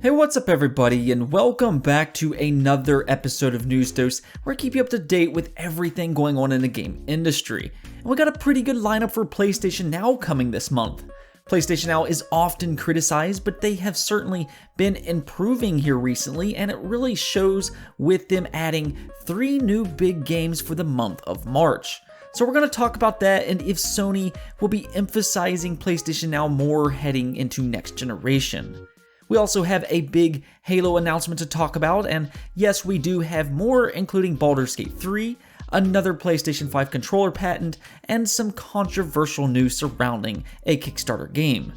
Hey, what's up everybody, and welcome back to another episode of News Dose, where I keep you up to date with everything going on in the game industry. And we got a pretty good lineup for PlayStation Now coming this month. PlayStation Now is often criticized, but they have certainly been improving here recently, and it really shows with them adding 3 new big games for the month of March. So we're going to talk about that and if Sony will be emphasizing PlayStation Now more heading into next generation. We also have a big Halo announcement to talk about, and yes, we do have more, including Baldur's Gate 3, another PlayStation 5 controller patent, and some controversial news surrounding a Kickstarter game.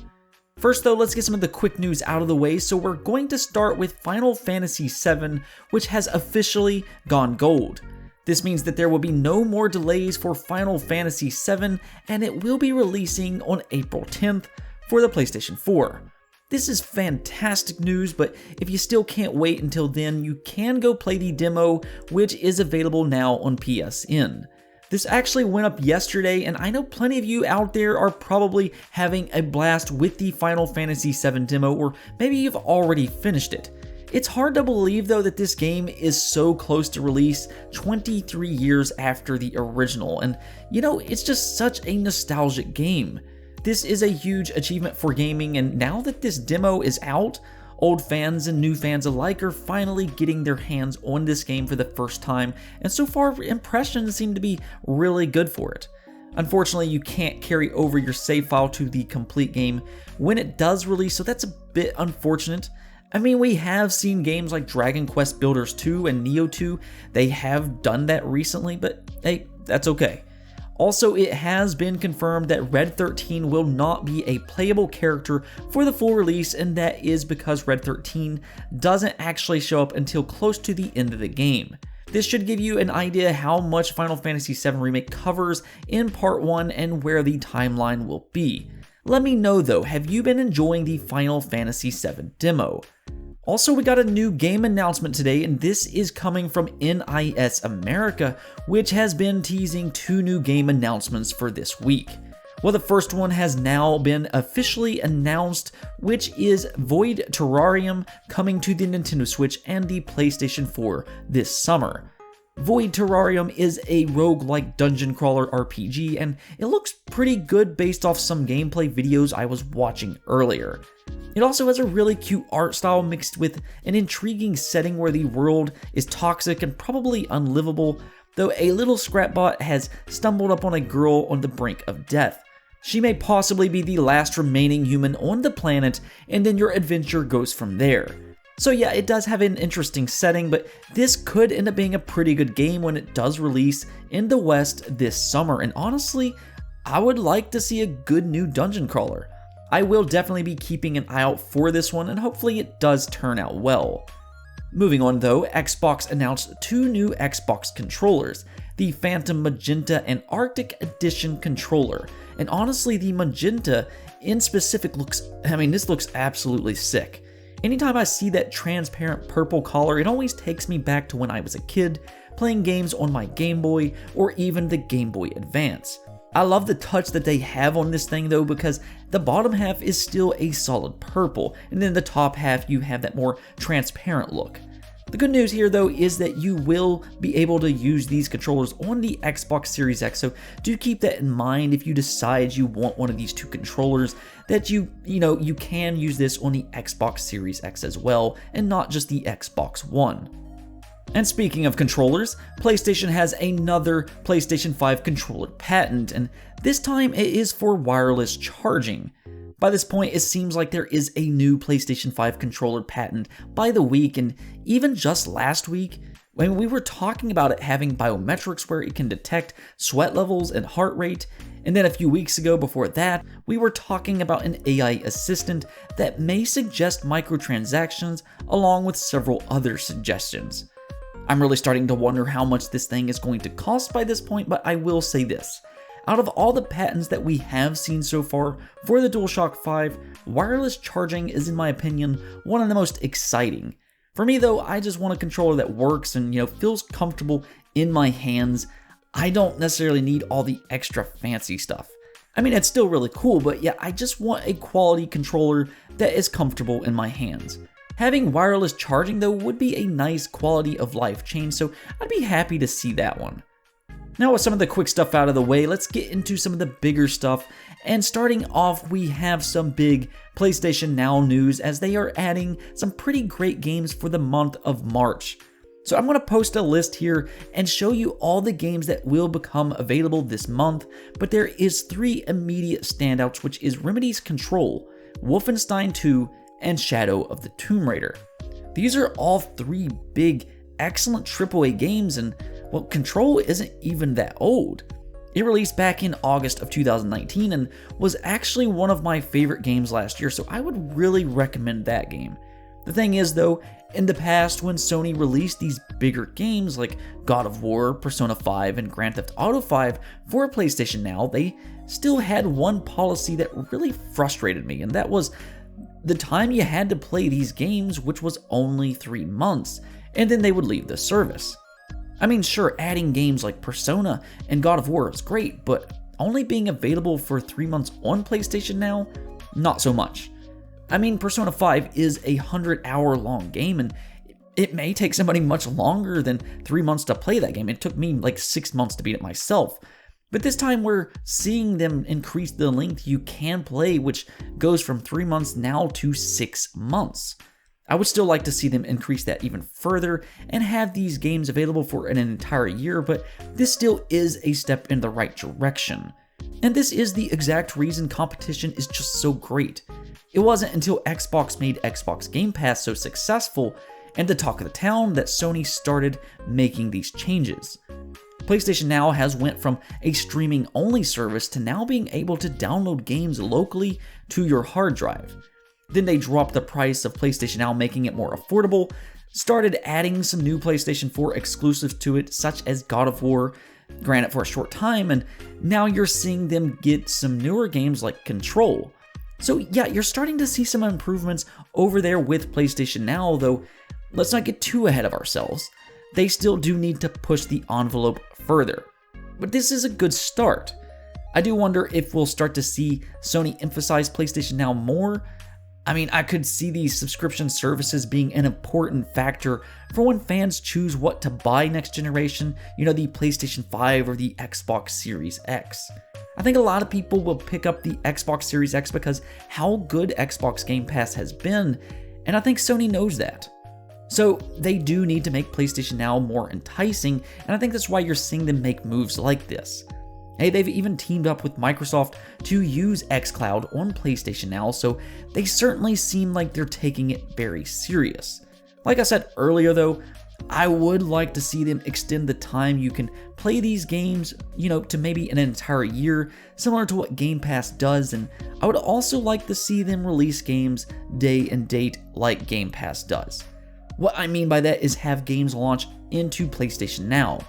First though, let's get some of the quick news out of the way, so we're going to start with Final Fantasy VII, which has officially gone gold. This means that there will be no more delays for Final Fantasy VII, and it will be releasing on April 10th for the PlayStation 4. This is fantastic news, but if you still can't wait until then, you can go play the demo, which is available now on PSN. This actually went up yesterday, and I know plenty of you out there are probably having a blast with the Final Fantasy VII demo, or maybe you've already finished it. It's hard to believe though that this game is so close to release 23 years after the original, and you know, it's just such a nostalgic game. This is a huge achievement for gaming, and now that this demo is out, old fans and new fans alike are finally getting their hands on this game for the first time, and so far impressions seem to be really good for it. Unfortunately, you can't carry over your save file to the complete game when it does release, so that's a bit unfortunate. I mean, we have seen games like Dragon Quest Builders 2 and Neo 2, they have done that recently, but hey, that's okay. Also, it has been confirmed that Red 13 will not be a playable character for the full release, and that is because Red 13 doesn't actually show up until close to the end of the game. This should give you an idea how much Final Fantasy VII Remake covers in Part 1 and where the timeline will be. Let me know though, have you been enjoying the Final Fantasy VII demo? Also, we got a new game announcement today, and this is coming from NIS America, which has been teasing 2 new game announcements for this week. Well, the first one has now been officially announced, which is Void Terrarium coming to the Nintendo Switch and the PlayStation 4 this summer. Void Terrarium is a roguelike dungeon crawler RPG, and it looks pretty good based off some gameplay videos I was watching earlier. It also has a really cute art style mixed with an intriguing setting where the world is toxic and probably unlivable, though a little scrapbot has stumbled upon a girl on the brink of death. She may possibly be the last remaining human on the planet, and then your adventure goes from there. So yeah, it does have an interesting setting, but this could end up being a pretty good game when it does release in the West this summer, and honestly, I would like to see a good new dungeon crawler. I will definitely be keeping an eye out for this one, and hopefully it does turn out well. Moving on though, Xbox announced 2 new Xbox controllers, the Phantom Magenta and Arctic Edition controller, and honestly the Magenta in specific this looks absolutely sick. Anytime I see that transparent purple color, it always takes me back to when I was a kid, playing games on my Game Boy or even the Game Boy Advance. I love the touch that they have on this thing though, because the bottom half is still a solid purple, and then the top half you have that more transparent look. The good news here though is that you will be able to use these controllers on the Xbox Series X, so do keep that in mind if you decide you want one of these 2 controllers, that you can use this on the Xbox Series X as well, and not just the Xbox One. And speaking of controllers, PlayStation has another PlayStation 5 controller patent, and this time it is for wireless charging. By this point, it seems like there is a new PlayStation 5 controller patent by the week, and even just last week, when we were talking about it having biometrics where it can detect sweat levels and heart rate, and then a few weeks ago before that, we were talking about an AI assistant that may suggest microtransactions along with several other suggestions. I'm really starting to wonder how much this thing is going to cost by this point, but I will say this. Out of all the patents that we have seen so far for the DualShock 5, wireless charging is, in my opinion, one of the most exciting. For me though, I just want a controller that works and feels comfortable in my hands. I don't necessarily need all the extra fancy stuff. I mean, it's still really cool, but yeah, I just want a quality controller that is comfortable in my hands. Having wireless charging though would be a nice quality of life change, so I'd be happy to see that one. Now with some of the quick stuff out of the way, let's get into some of the bigger stuff. And starting off, we have some big PlayStation Now news as they are adding some pretty great games for the month of March. So I'm going to post a list here and show you all the games that will become available this month, but there is 3 immediate standouts, which is Remedy's Control, Wolfenstein 2, and Shadow of the Tomb Raider. These are all 3 big, excellent AAA games, and well, Control isn't even that old. It released back in August of 2019 and was actually one of my favorite games last year, so I would really recommend that game. The thing is though, in the past when Sony released these bigger games like God of War, Persona 5, and Grand Theft Auto 5 for PlayStation Now, they still had one policy that really frustrated me, and that was the time you had to play these games, which was only 3 months, and then they would leave the service. I mean, sure, adding games like Persona and God of War is great, but only being available for 3 months on PlayStation Now, not so much. I mean, Persona 5 is a 100-hour long game, and it may take somebody much longer than 3 months to play that game. It took me like 6 months to beat it myself. But this time we're seeing them increase the length you can play, which goes from 3 months now to 6 months. I would still like to see them increase that even further and have these games available for an entire year, but this still is a step in the right direction. And this is the exact reason competition is just so great. It wasn't until Xbox made Xbox Game Pass so successful and the talk of the town that Sony started making these changes. PlayStation Now has went from a streaming-only service to now being able to download games locally to your hard drive. Then they dropped the price of PlayStation Now, making it more affordable, started adding some new PlayStation 4 exclusives to it, such as God of War, granted for a short time, and now you're seeing them get some newer games like Control. So yeah, you're starting to see some improvements over there with PlayStation Now, though let's not get too ahead of ourselves. They still do need to push the envelope further. But this is a good start. I do wonder if we'll start to see Sony emphasize PlayStation Now more. I mean, I could see these subscription services being an important factor for when fans choose what to buy next generation, the PlayStation 5 or the Xbox Series X. I think a lot of people will pick up the Xbox Series X because how good Xbox Game Pass has been, and I think Sony knows that. So they do need to make PlayStation Now more enticing, and I think that's why you're seeing them make moves like this. Hey, they've even teamed up with Microsoft to use xCloud on PlayStation Now, so they certainly seem like they're taking it very serious. Like I said earlier though, I would like to see them extend the time you can play these games, to maybe an entire year, similar to what Game Pass does, and I would also like to see them release games day and date like Game Pass does. What I mean by that is have games launch into PlayStation Now.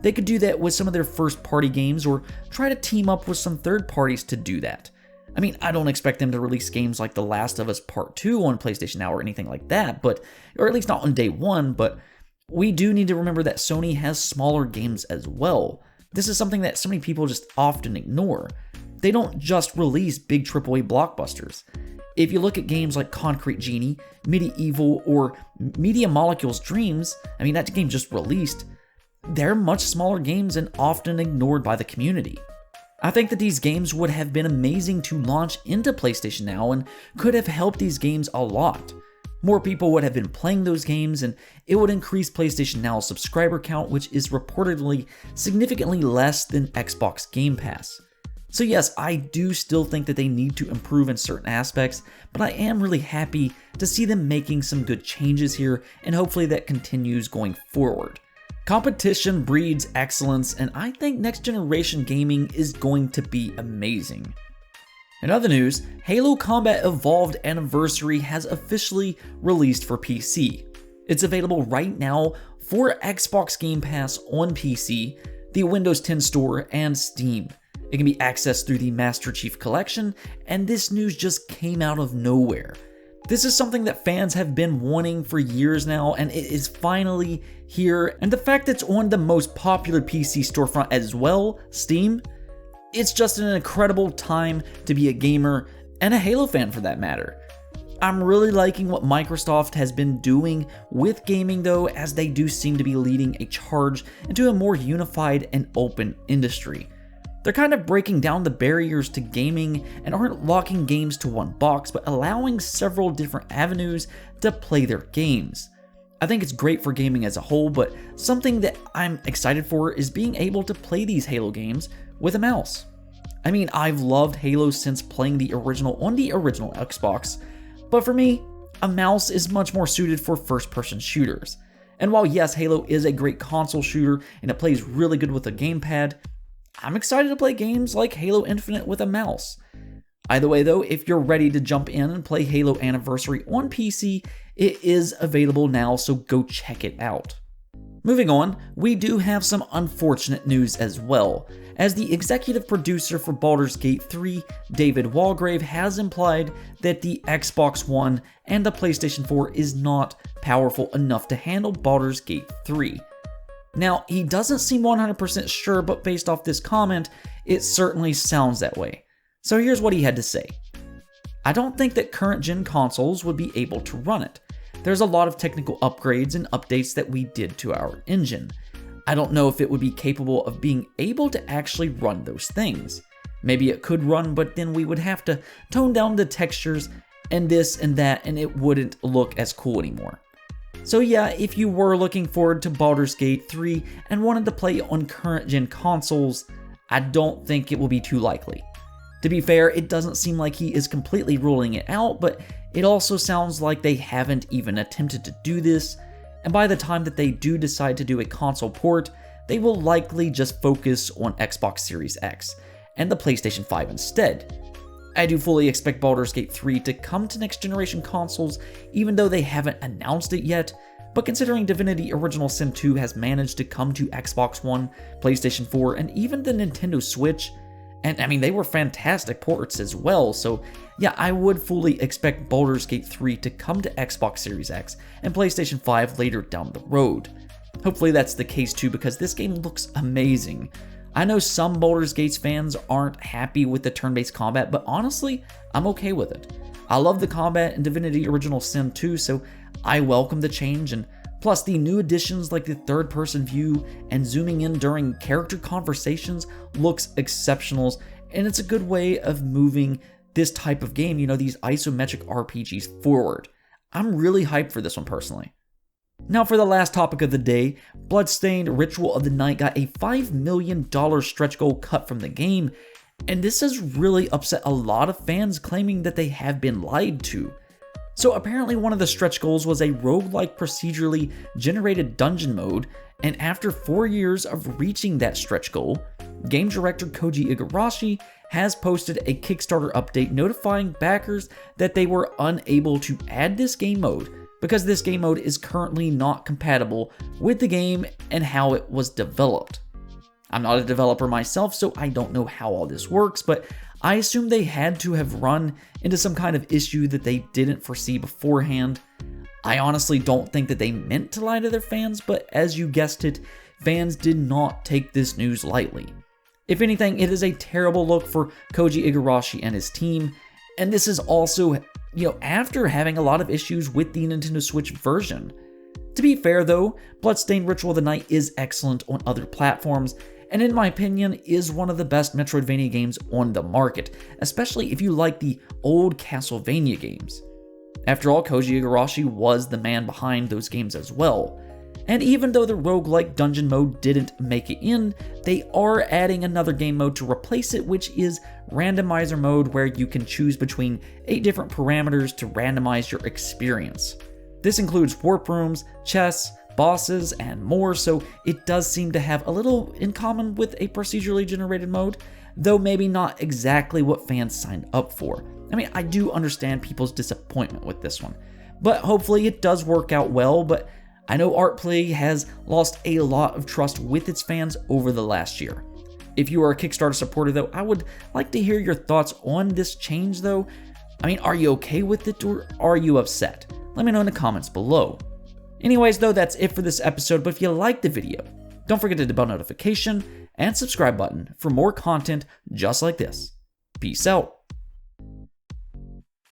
They could do that with some of their first-party games or try to team up with some third parties to do that. I mean, I don't expect them to release games like The Last of Us Part 2 on PlayStation Now or anything like that, or at least not on day one, but we do need to remember that Sony has smaller games as well. This is something that so many people just often ignore. They don't just release big AAA blockbusters. If you look at games like Concrete Genie, Medieval, or Media Molecule's Dreams, I mean, that game just released, they're much smaller games and often ignored by the community. I think that these games would have been amazing to launch into PlayStation Now and could have helped these games a lot. More people would have been playing those games and it would increase PlayStation Now's subscriber count, which is reportedly significantly less than Xbox Game Pass. So yes, I do still think that they need to improve in certain aspects, but I am really happy to see them making some good changes here, and hopefully that continues going forward. Competition breeds excellence, and I think next generation gaming is going to be amazing. In other news, Halo Combat Evolved Anniversary has officially released for PC. It's available right now for Xbox Game Pass on PC, the Windows 10 Store, and Steam. It can be accessed through the Master Chief Collection, and this news just came out of nowhere. This is something that fans have been wanting for years now, and it is finally here, and the fact that it's on the most popular PC storefront as well, Steam, it's just an incredible time to be a gamer, and a Halo fan for that matter. I'm really liking what Microsoft has been doing with gaming though, as they do seem to be leading a charge into a more unified and open industry. They're kind of breaking down the barriers to gaming and aren't locking games to one box, but allowing several different avenues to play their games. I think it's great for gaming as a whole, but something that I'm excited for is being able to play these Halo games with a mouse. I mean, I've loved Halo since playing the original on the original Xbox, but for me, a mouse is much more suited for first-person shooters. And while yes, Halo is a great console shooter and it plays really good with a gamepad, I'm excited to play games like Halo Infinite with a mouse. Either way though, if you're ready to jump in and play Halo Anniversary on PC, it is available now, so go check it out. Moving on, we do have some unfortunate news as well, as the executive producer for Baldur's Gate 3, David Walgrave, has implied that the Xbox One and the PlayStation 4 is not powerful enough to handle Baldur's Gate 3. Now, he doesn't seem 100% sure, but based off this comment, it certainly sounds that way. So here's what he had to say. I don't think that current gen consoles would be able to run it. There's a lot of technical upgrades and updates that we did to our engine. I don't know if it would be capable of being able to actually run those things. Maybe it could run, but then we would have to tone down the textures and this and that, and it wouldn't look as cool anymore. So yeah, if you were looking forward to Baldur's Gate 3 and wanted to play on current gen consoles, I don't think it will be too likely. To be fair, it doesn't seem like he is completely ruling it out, but it also sounds like they haven't even attempted to do this, and by the time that they do decide to do a console port, they will likely just focus on Xbox Series X and the PlayStation 5 instead. I do fully expect Baldur's Gate 3 to come to next generation consoles, even though they haven't announced it yet, but considering Divinity Original Sin 2 has managed to come to Xbox One, PlayStation 4, and even the Nintendo Switch, and I mean, they were fantastic ports as well, so yeah, I would fully expect Baldur's Gate 3 to come to Xbox Series X and PlayStation 5 later down the road. Hopefully that's the case too, because this game looks amazing. I know some Baldur's Gate fans aren't happy with the turn-based combat, but honestly, I'm okay with it. I love the combat in Divinity Original Sin 2, so I welcome the change, and plus the new additions like the third-person view and zooming in during character conversations looks exceptional, and it's a good way of moving this type of game, these isometric RPGs forward. I'm really hyped for this one personally. Now for the last topic of the day, Bloodstained Ritual of the Night got a $5 million stretch goal cut from the game, and this has really upset a lot of fans claiming that they have been lied to. So apparently one of the stretch goals was a roguelike procedurally generated dungeon mode, and after 4 years of reaching that stretch goal, game director Koji Igarashi has posted a Kickstarter update notifying backers that they were unable to add this game mode because this game mode is currently not compatible with the game and how it was developed. I'm not a developer myself, so I don't know how all this works, but I assume they had to have run into some kind of issue that they didn't foresee beforehand. I honestly don't think that they meant to lie to their fans, but as you guessed it, fans did not take this news lightly. If anything, it is a terrible look for Koji Igarashi and his team, and this is also, after having a lot of issues with the Nintendo Switch version. To be fair though, Bloodstained Ritual of the Night is excellent on other platforms, and in my opinion is one of the best Metroidvania games on the market, especially if you like the old Castlevania games. After all, Koji Igarashi was the man behind those games as well. And even though the roguelike dungeon mode didn't make it in, they are adding another game mode to replace it, which is randomizer mode, where you can choose between 8 different parameters to randomize your experience. This includes warp rooms, chests, bosses, and more, so it does seem to have a little in common with a procedurally generated mode, though maybe not exactly what fans signed up for. I mean, I do understand people's disappointment with this one, but hopefully it does work out well. But I know Artplay has lost a lot of trust with its fans over the last year. If you are a Kickstarter supporter though, I would like to hear your thoughts on this change though. I mean, are you okay with it or are you upset? Let me know in the comments below. Anyways though, that's it for this episode, but if you liked the video, don't forget to hit the bell notification and subscribe button for more content just like this. Peace out.